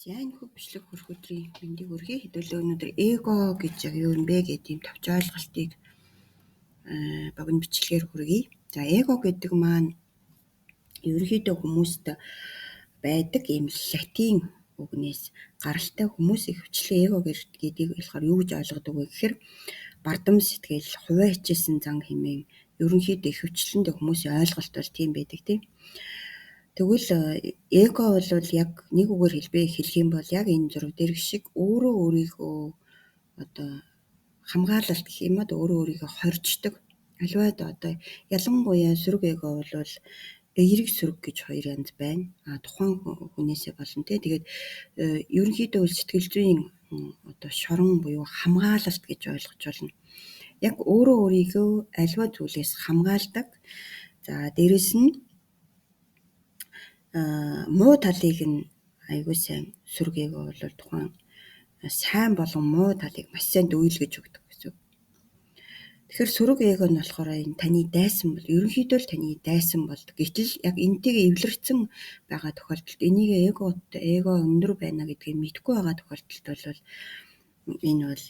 За энэ хөв бичлэг хөрөх өдрийн мэндийг өргөе. Хэдүүлээ өнөөдөр эго гэж яг юу юм бэ гэдэг юм товч ойлголтыг богино бичлэгээр хүргэе. За эго гэдэг маань ерөнхийдөө хүмүүст байдаг ийм латин үгнээс гаралтай хүмүүс ихэвчлэн эго гэдгийг болохоор юу гэж ойлгодог вэ гэхээр бардам сэтгэл, хувиа хичээсэн зан хэмээн ерөнхийдөө ихэвчлэн хүмүүсийн ойлголт бол тийм байдаг тийм. Тэгвэл эго бол яг нэг үгээр хэлэх юм бол яг энэ зураг дээр шиг өөрөө өөрийгөө одоо хамгаалалт гэх юм аа өөрөө өөрийгөө хорждог. Аливаад одоо ялангуяа сөрөг эго бол эерэг сөрөг гэж хоёр янз байна. Тухайн хүнээсээ болно те. Тэгээд ерөнхийдөө сэтгэл зүйн одоо шорон буюу хамгаалалт гэж ойлгож байна. Яг өөрөө өөрийгөө аливаа зүйлээс хамгаалдаг. За дээрэс нь муу талыг нь айгүй сайн сөрөг эго бол тухайн сайн болон муу талыг маш сайн дөөлгөж өгдөг гэсэн. Тэгэхээр сөрөг эго нь болохоор энэ таны дайсан бол ерөнхийдөө л таны дайсан болдог. Гэтэл яг энтэйгээ эвлэрсэн байгаа тохиолдолд энийг эго өндөр байна гэдгийг мэдэхгүй байгаа тохиолдолд бол энэ бол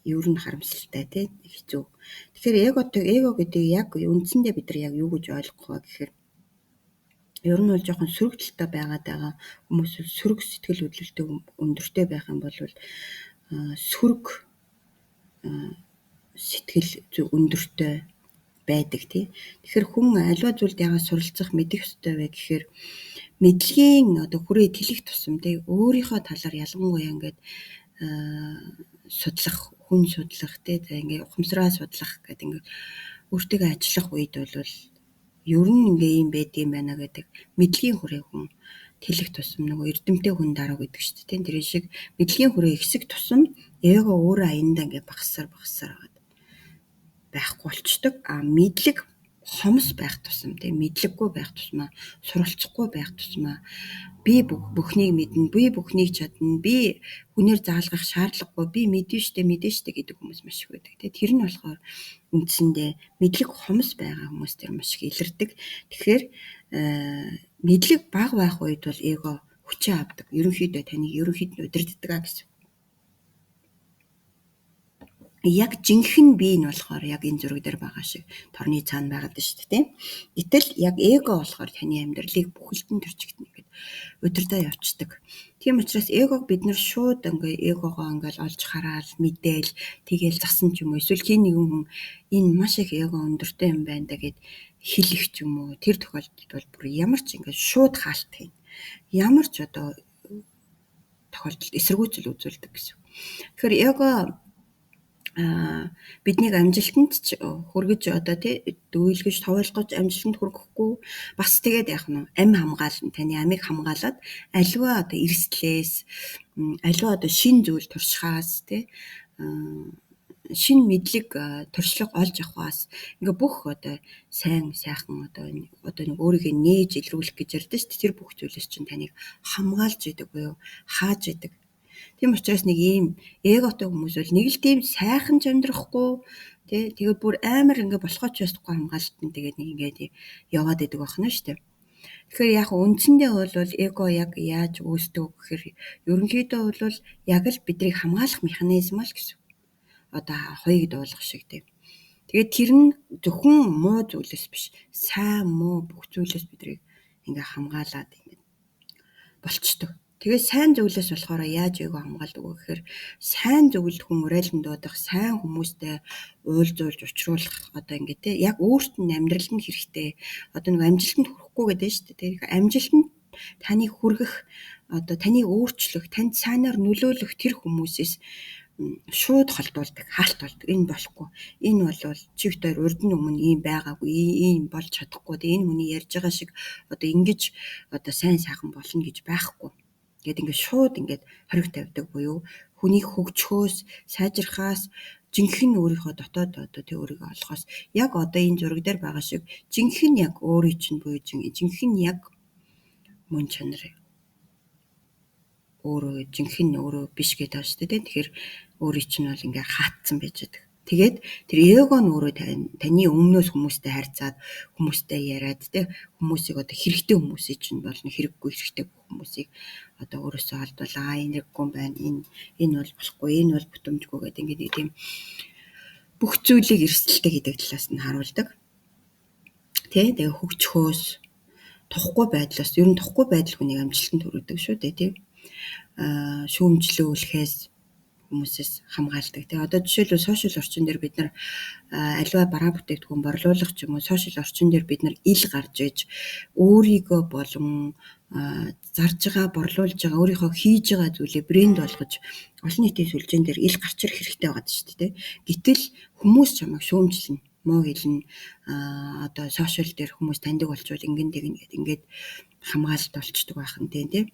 ер нь харамсалтай тийм хэцүү. Тэгэхээр эго гэдэг яг үндсэндээ бид нар яг юу гэж ойлгох вэ гэхээр ер нь бол жоохон сөрөг талтай байгаа хүмүүс сөрөг сэтгэл хөдлөлтөй өндөртэй байх юм бол сөрөг сэтгэл өндөртэй байдаг тий. Тэгэхээр хүн аливаа зүйлд яагаад суралцах мэдэх ёстой вэ гэхээр мэдлэгийн одоо хүрээ тэлэх тусам тий өөрийнхөө талаар ялангуяа ингээд судлах, хүн судлах тий ингээд ухамсараа судлах гэдэг ингээд өөртөө ажиллах үед бол ер нь ингээ юм байдığım байна гэдэг мэдлэгийн хүрээ хүн тэлэх тусам нөгөө эрдэмтэй хүн дараа гэдэг шүү дээ. Тэр шиг мэдлэгийн хүрээ ихсэх тусам эго өөрөө аяндаа ингээ багасаар хагаад байхгүй болчдөг. Мэдлэг хомс байх тусам тийм мэдлэггүй байх тусмаа суралцахгүй байх тусмаа би бүхнийг мэднэ, би бүхнийг чадна, би хүнээр заалгах шаардлагагүй, би мэдэн штэ гэдэг хүмүүс маш их байдаг. Тэр нь болохоор үндсэндээ мэдлэг хомс байгаа хүмүүс тэр маш их илэрдэг. Тэгэхээр мэдлэг бага байх үед бол эго хүчээ авдаг. Ерөнхийдөө таныг удирддаг гэсэн. Яг жинхэнэ бие нь болохоор яг энэ зураг дээр байгаа шиг торны цаана байгаад шүү дээ тийм. Гэтэл яг эго болохоор таны амьдралыг бүхэлдэн төрчигднэ гэдэг удирдаа явцдаг. Тийм учраас эгог бид нар шууд эгогоо ингээл олж хараад мэдээл тэгээл засан ч юм уу эсвэл хин нэгэн хүн энэ маш их эго өндөртэй юм байна да гэд хэлэх ч юм уу тэр тохиолдолд бол бүр ямар ч ингээд шууд хаалт хийн. Ямар ч одоо тохиолдолд эсэргүүцэл үзүүлдэг гэсэн. Тэгэхээр эго биднийг амжилтанд хүргэж одоо тий дүүлгэж товойлгож амжилтанд хүргэхгүй бас тэгээд яах нь ам хамгаална таны амийг хамгаалаад аливаа одоо эрсдлээс аливаа одоо шин зүйл туршихаас тий шин мэдлэг туршлага олж авахаас ингээ бүх одоо сайхан одоо нэг өөрийгөө нээж илрүүлэх гэж ярьдэн шүү дээ. Тэр бүх зүйлээс чинь таныг хамгаалж идэг буюу хааж идэг. Тийм учраас нэг ийм эготой хүмүүс бол нэг л тийм сайхан ч амьдрахгүй тий тэгээд бүр амар ингээ болохоч ястахгүй хамгаалтан тэгээд нэг ингээд яваад идэг байна шүү дээ. Тэгэхээр яг үндсэндээ бол эго яг яаж үүсдэг гэхээр ерөнхийдөө бол яг л биднийг хамгаалах механизм л гэсэн. Одоо хоёрыг дуулах шиг тийм. Тэгээд тэр нь зөвхөн муу зүйлээс биш сайн муу бүх зүйлээс биднийг ингээ хамгаалаад ингээд болчдөг. Тэгээд сайн зүйлээс болохоор яаж эго хамгаалдаг вэ гэхээр сайн зөвлөлт хүн моралин дуудах, сайн хүмүүстэй уйлзуулж учруулах одоо ингээд те яг өөрт нь амьдралд нь хэрэгтэй. Одоо нэг амжилтанд хүрэхгүй гэдэг шүү дээ. Тэгэхээр амжилтанд таныг хүргэх одоо таныг өөрчлөх, танд сайнаар нөлөөлөх тэр хүмүүсээс шууд холдуулдаг, хаалт болдог. Энэ болохгүй. Энэ бол чивт хоёр урд нь өмнө ийм байгаагүй, ийм болж чадахгүй. Энэ хүний ярьж байгаа шиг одоо ингэж одоо сайн сайхан болно гэж байхгүй. Гэт ингээд шууд ингээд хориг тавьдаг буюу хүнийг хөгжөхөөс, сайжрахаас жинхэнэ өөрийнхөө дотоод одоо тэг өөрийгөө олохоос яг одоо энэ зураг дээр байгаа шиг жинхэнэ яг өөрийн чинь буюу жинхэнэ яг мөн чанар өөрөө жинхэнэ өөрөө биш гэдэг байна шүү дээ. Тэгэхээр өөрийн чинь бол ингээ хаатсан байж байгаа. Тэгээд тэр эго нь өөрөө таны өмнөөс хүмүүстэй харьцаад хүмүүстэй яриад хүмүүсийг одоо хэрэгтэй хүмүүсийг чинь болно, хэрэггүй хэрэгтэй хүмүүсийг одоо өөрөөсөө олдуулаа, энэ хэрэггүй юм байна, энэ бол болохгүй, энэ бол бүтэмжгүй гэдэг ингээд нэг тийм бүх зүйлийг эрсдэлтэй гэдэг талаас нь харуулдаг. Тэгээ хөгжихөөс тухгүй байдлаас ер нь тухгүй байдал хүнийг амжилтанд хүргэдэг шүү дээ, тийм. Шүүмжлүүлэхээс хүмүүсээс хамгаалдаг. Тэгээ одоо жишээлбэл сошиал орчин дээр бид нар аливаа бараа бүтээгдэхүүн борлуулах ч юм уу сошиал орчин дээр бид нар ил гарч иж өөрийгөө болон зарж байгаа, борлуулж байгаа, өөрийнхөө хийж байгаа зүйлээ брэнд болгож олон нийтийн сүлжээн дээр ил гарч ирэх хэрэгтэй байгаа шүү дээ. Гэтэл хүмүүс чамайг шүүмжлэнэ, муу хэлнэ, одоо сошиал дээр хүмүүс таньдаг болчвол ингэн гэдэг ингээд хамгаалалт болчдөг байх нь тийм.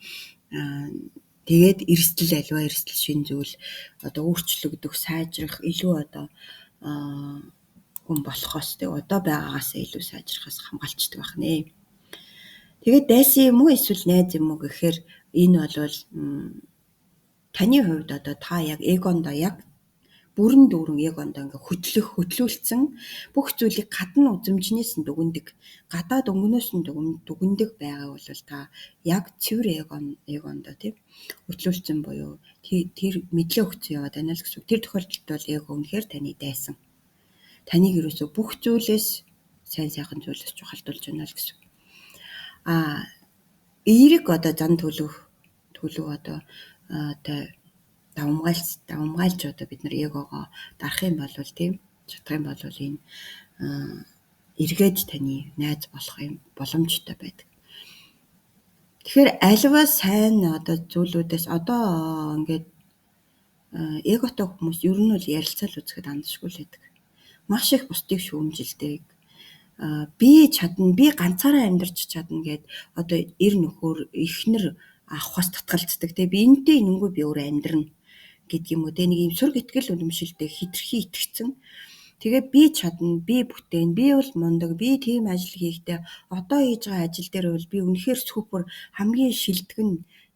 Тэгээд эрсдэл аливаа эрсдэл шин зүйл одоо өөрчлөгдөх, сайжрах, илүү одоо хүн болохоос одоо байгаагаас илүү сайжрахаас хамгаалцдаг байх нэ. Тэгээд дайсан юм уу эсвэл найз юм уу гэхээр энэ бол таны хувьд одоо та яг эгондоо яг бүрэн дүүрэн эгондоо ингээ хөтлүүлсэн бүх зүйлийг гадна үзэмжнээс нь дүгндэг, гадаад өнгөнөөс нь дүгндэг байгаа бол та яг цэвэр эгондоо тийм хөтлүүлсэн буюу тэр мэдлээ өгсөн яваад байна л гэсэн. Тэр тохиолдолд бол эго үнэхээр таны дайсан. Таныг юусоо бүх зүйлээс сайн сайхан зүйлээс чухалдуулж байна л гэсэн. Эерэг одоо зан төлөв одоо давамгайлж одоо бид нар эгогоо дарах юм бол тийм чадах юм бол энэ эргээд таны найз болох юм боломжтой байдаг. Тэгэхээр аливаа сайн одоо зүйлүүдээс одоо ингээд эготой хүмүүс ер нь бол ярилцаал үзэхэд андшгүй л байдаг. Маш их бусдыг шүүмжилдэг. Би чадна, би ганцаараа амьдарч чадна гэд одоо эр нөхөр эхнэр авахаас татгалцдаг. Тэгээ би энэтэй энэнгүү би өөрөө амьдрна гэдэг юм уу. Тэ нэг юм сүрг итгэл үнэмшилтэй хитрхи итгэцэн. Тэгээ би чадна, би бүтээн, би бол мундаг, би тийм ажил хийхдээ одоо хийж байгаа ажил дээр бол би үнэхээр супер хамгийн шилдэгэн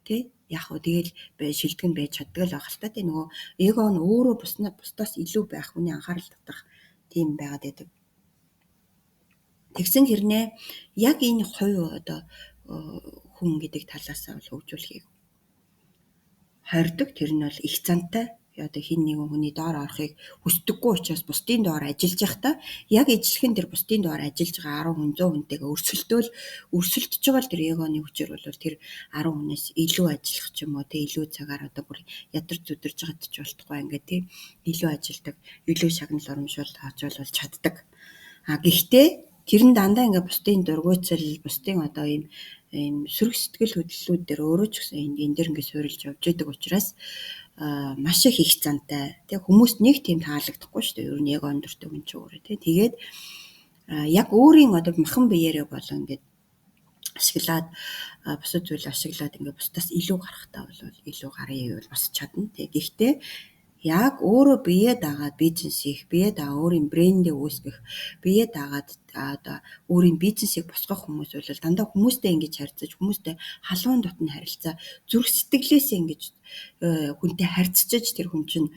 тий яг хөө тэгэл шилдэгэн байж чаддаг л байх л та. Тэ нөгөө эго нь өөрөө бусдаас илүү байх, хүний анхаарал татах тийм байгаад байдаг. Тэгсэн хэрнээ яг энэ хувь одоо хүн гэдэг талаасаа бол хөгжүүлэхийг хордог. Тэр нь бол их зантай. Одоо хин нэгэн хүний доор орохыг хүсдэггүй учраас бусдын доор ажиллаж байхдаа яг ижилхэн тэр бусдын доор ажиллаж байгаа 10 хүн 100 хүнтэйгээ өрсөлдөж байгаа л тэр эгоны хүчээр бол тэр 10 хүнээс илүү ажиллах ч юм уу тэ илүү цагаар одоо бүр ядарч зүдэрж байгаад ч болтугай ингээд тийм илүү ажилдаг, илүү шагнал урамшуул хажуулж чаддаг. Гэхдээ тэр нь дандаа ингээ бусдын дургуйцал, бусдын одоо ийм сөрөг сэтгэл хөдлөлүүд дээр өөрөө ч гэсэн энэ дээр ингээ суурилж явж байдаг учраас маш их зантай. Тэг хүмүүст нэг тийм таалагдахгүй шүү дээ. Ер нь яг өндөртэй хүн ч өөрөө тий. Тэгээд яг өөрийн одоо махан биеэрээ болон ингээд ашиглаад бусад зүйл ашиглаад ингээ бусдаас илүү гарахтаа бол илүү гарын ивэл бас чадна. Тэг гэхдээ яг өөрөө бие дагаад бизнес хийх, бие дагаа өөрийн брендээ үүсгэх, бие дагаад одоо өөрийн бизнесийг босгох хүмүүс бол дандаа хүмүүстэй ингэж харьцаж, хүмүүстэй халуун дотн харилцаа, зүрх сэтгэлээсээ ингэж хүнтэй харьцаж тэр хүн чинь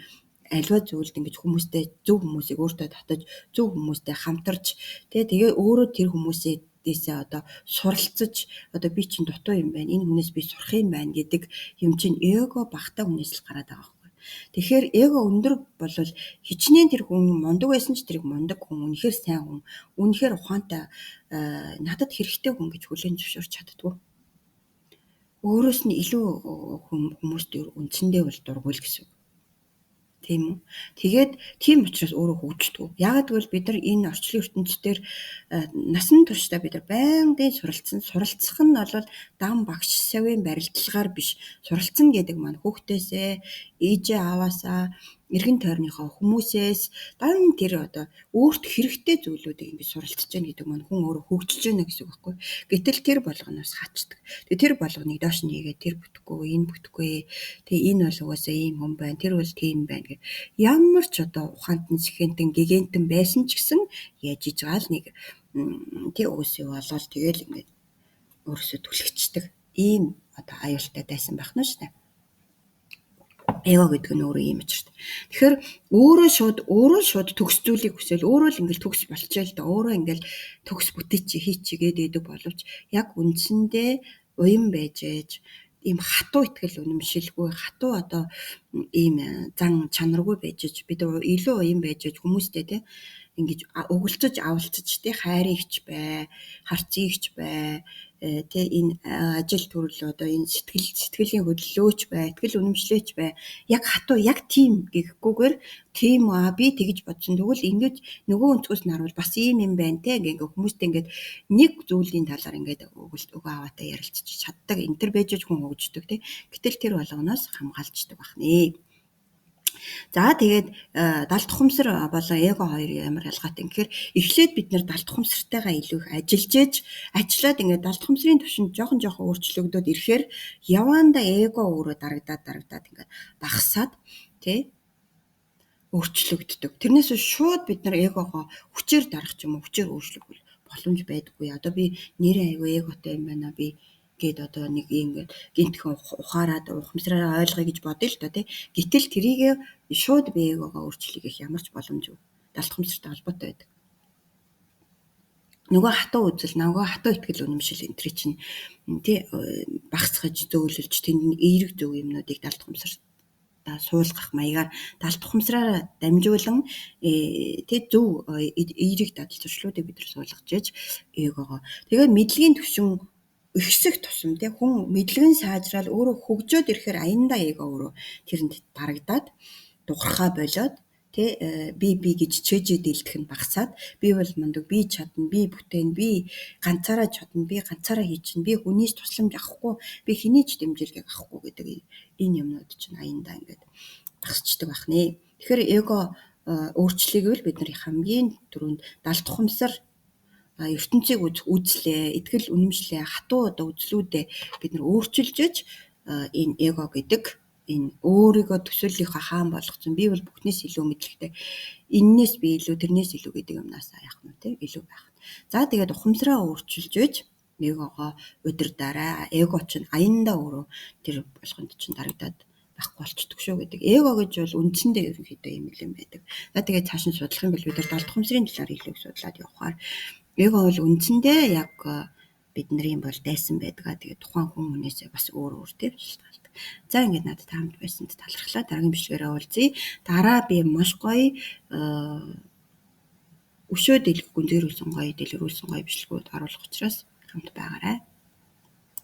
аливаа зүйлд ингэж хүмүүстэй зөв хүмүүсийг өөртөө татаж, зөв хүмүүстэй хамтарч тэгээ өөрөө тэр хүмүүсээ дэсээ одоо суралцаж одоо би чинь дутуу юм байна, энэ хүнээс би сурах юм байна гэдэг юм чинь эго багтаа хүнээс л гараад байгаа. Тэгэхээр эго өндөр бол хичнээн тэр хүн мундаг байсан ч тэрийг мундаг хүн, үнэхээр сайн хүн, үнэхээр ухаантай надад хэрэгтэй хүн гэж хүлээн зөвшөөрч чаддгүй. Өөрөөс нь илүү хүмүүст үндсэндээ бол дургуул гэсэн. Тийм үү. Тэгээд тийм учраас өөрөө хөгждөг. Яагаад гэвэл бид нар энэ орчлын ертөнцийн насан туршдаа бид нар байнгын суралцах нь бол дан багш савын барилдлагаар биш. Суралцсан гэдэг маань хүүхдээсээ, ээжээ аваасаа, эргэн тойрныхоо хүмүүсээс дан тэр одоо өөрт хэрэгтэй зүйлүүдийг ингэж суралцж байна гэдэг маань хүн өөрөө хөгжиж байна гэсэн үг байхгүй. Гэтэл тэр болгоноос хачдаг. Тэгээ тэр болгоныг доош нэгээ тэр бүтэхгүй, энэ бүтэхгүй. Тэгээ энэ бол угаасаа ийм хүн байна. Тэр бол тийм байна гэх. Ямар ч одоо ухаантан, сэхэнтэн, гэгэнтэн байсан ч гэсэн яаж иж байгаа л нэг тий үгүйсээ болоод тэгээл ингээд өөрөөсөө түлхчихдэг. Ийм одоо аюултай дайсан байх нь шүү дээ. Эго гэдэг нь өөрөө ийм учиртай. Тэгэхээр өөрөө шууд төгс зүйлийг хүсэл өөрөө л ингээл төгс болчихё л да. Өөрөө ингээл төгс бүтээч хийч гэдэг боловч яг үндсэндээ уян байж ээж ийм хатуу итгэл үнэмшилгүй хатуу одоо ийм зан чанаргүй байж ээж бид илүү уян байж ээж хүмүүстэй те ингэж өгөлцөж авалцаж тий хайрын ихч бай, харцын ихч бай, тий энэ ажил төрөл одоо энэ сэтгэлийн хөдөлгөөч бай, итгэл үнэмшлээч бай. Яг хатуу яг тийм гэхгүйгээр тийм би тэгж бодсон. Тэгвэл ингэж нөгөө өнцгөөс нь харуул бас ийм юм байна те ингээ хүмүүстэй ингээд нэг зүйлийн талаар ингээд өгөө аваатай ярилцчих чаддаг. Энтер байж хүн өгждөг тий. Гэтэл тэр болгоноос хамгаалждаг бахнэ. За тэгээд далд ухамсар болон эго хоёр ямар ялгаатай. Тэгэхээр эхлээд бид нэр далд ухамсартайгаа илүү их ажиллаж ээж ажиллаад ингээд далд ухамсарын түвшинд жоохон өөрчлөгдөд ирэхээр яваандаа эго өөрөө дарагдаад ингээд багасаад тий өөрчлөгддөг. Тэрнээс шууд бид нар эгогоо хүчээр дарах ч юм уу хүчээр өөрчлөх боломж байдаггүй. Одоо би нэрээ аягүй эготой юм байна би гээд одоо нэг ингээд гинтхэн ухаарад ухамсараараа ойлгоё гэж бодъё л доо тий. Гэтэл тэрийг шууд би эгогоо өөрчлөхийг их ямар ч боломжгүй. Далд ухамсартай холбоотой байдаг. Нөгөө хатуу үзэл, нөгөө хатуу итгэл үнэмшил энэ төр чинь тий багсгаж зөөлөж тэнд эерэг зөв юмнуудыг далд ухамсар суулгах маягаар далд ухамсараар дамжуулан тий зөв эерэг дадал туршлуудыг бид нар суулгаж ээж эгогоо. Тэгээд мэдлэгийн түвшин ихсэх тусам тий хүн мэдлэг нь сайжраад өөрөө хөгжөөд ирэхээр аяндаа эго өөрөө тэрэнд дарагдаад дуграхаа болоод тий би гэж чэжээ дэлдэх нь багасаад би бол мундаг би чадна би бүтээн би ганцаараа чадна би ганцаараа хийчихнэ би хүнээс тусламж авахгүй би хэний ч дэмжлэгийг авахгүй гэдэг энэ юмнууд чинь аяндаа ингээд багасчдаг бахнэ. Тэгэхээр эго өөрчлөлийг бол бидний хамгийн түрүүнд далд ухамсар ертөнцийг үзлээ, итгэл үнэмшлээ, хатуу одоо үзлүүдээ бид нар өөрчилж иж энэ эго гэдэг энэ өөрийгөө төсөөллийнхаа хаан болгоцсон би бол бүхнээс илүү мэдлэгтэй. Иннээс би илүү тэрнээс илүү гэдэг юмнаас яах нь те илүү байх. За тэгээд ухамсараа өөрчилж иж эгогоо удирдаарай. Эго чинь аяндаа өөрөө тэр болгонд чинь дарагдаад байхгүй болчдөг шүү гэдэг. Эго гэж бол үндсэндээ ерөнхийдөө юм юм байдаг. За тэгээд цааш нь судлах юм бол бид нар далд ухамсарын талаар илүү судлаад явахаар эго бол үндсэндээ яг бидний бол дайсан байдгаа. Тэгээд тухайн хүмүүнээс бас өөр тий шалтгаалдаг. За ингээд надад таамд байсанд талархлаа. Дараагийн бичлэгээрээ уулзъя. Дараа би маш гоё өшөө дэлгэхгүй дэлгэрүүлсэн гоё бичлэгүүд оруулах учраас хамт байгаарай.